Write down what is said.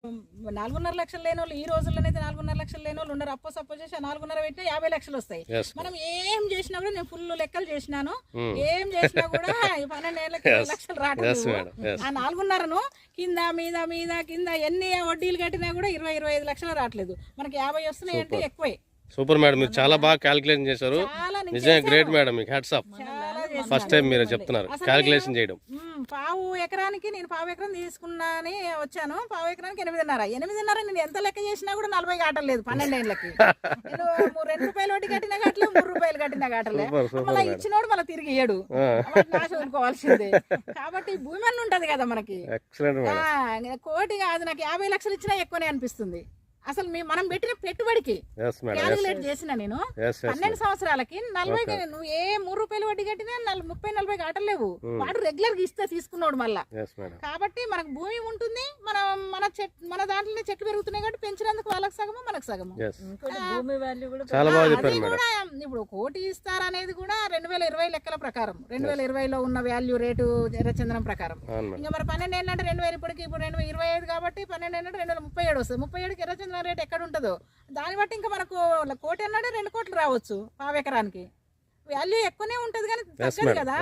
4.5 లక్షలు లేని వాళ్ళు ఈ రోజుల్లోనైతే 4.5 లక్షలు లేని వాళ్ళు ఉన్నారు. సపోజ్ చేసి 4.5 పెట్టినా 50 లక్షలు వస్తాయి. మనం ఏం చేసినా కూడా నేను ఫుల్ లెక్కలు చేసినాను. ఏం చేసినా కూడా 12 ఏళ్ళకి 20 లక్షలు రావట్లేదు. ఆ 4.5ను కింద మీద మీద కింద ఎన్ని వడ్డీలు కట్టినా కూడా 20-25 లక్షలు రావట్లేదు. మనకి 50 వస్తున్నాయి అంటే ఎక్కువే. సూపర్ మేడం, మీరు చాలా బాగా క్యాలిక్యులేషన్ చేశారు. నిజంగా గ్రేట్ మేడం, మీకు హ్యాట్స్ ఆఫ్. ఫస్ట్ టైం మీరు చెప్తున్నారు క్యాలిక్యులేషన్ చేయడం. పావు ఎకరానికి నేను పావు ఎకరం తీసుకున్నాని వచ్చాను. పావు ఎకరానికి 8.5 నేను ఎంత లెక్క చేసినా కూడా 40 కాటలేదు. 12 ఏళ్ళకి నేను 2 రూపాయలు వడ్డీ కట్టినా కాటలే, 3 రూపాయలు కట్టినా కాటలే. మళ్ళీ ఇచ్చినోడు మళ్ళీ తిరిగి ఇయ్యడు, నాశ వదులుకోవాల్సిందే. కాబట్టి భూమి అన్న ఉంటది కదా మనకి. కోటి కాదు, నాకు 50 లక్షలు ఇచ్చినా ఎక్కువనే అనిపిస్తుంది. అసలు మనం పెట్టిన పెట్టుబడికి క్యాలిక్యులేట్ చేసిన నేను 12 సంవత్సరాలకి 40 నువ్వు ఏ 3 రూపాయలు వడ్డీ కట్టినా 30-40 కాటలేవు. వాడు రెగ్యులర్ గా ఇస్తే తీసుకున్నాడు మళ్ళా. కాబట్టి మనకు భూమి ఉంటుంది, మన దాంట్లోనే చెట్లు పెరుగుతున్నాయి కాబట్టి పెంచినందుకు వాళ్ళకి సగము మనకు సగము. భూమి వాల్యూ కూడా ఇప్పుడు కోటి ఇస్తారనేది కూడా 2020 లెక్కల ప్రకారం, 2020లో ఉన్న వాల్యూ రేటు ఎర్రచందనం ప్రకారం. ఇంకా మరి 12 ఏంటంటే 2000 ఇప్పటికి ఇప్పుడు 2025 కాబట్టి 12 ఏంటంటే 2037 వస్తుంది. 37కి ఎర్రచందనం రేట్ ఎక్కడ ఉంటుందో దాన్ని బట్టి ఇంకా మనకు కోటి అన్నాడే 2 కోట్లు రావచ్చు. పావు ఎకరానికి వాల్యూ ఎక్కువనే ఉంటది కానీ తగ్గదు కదా.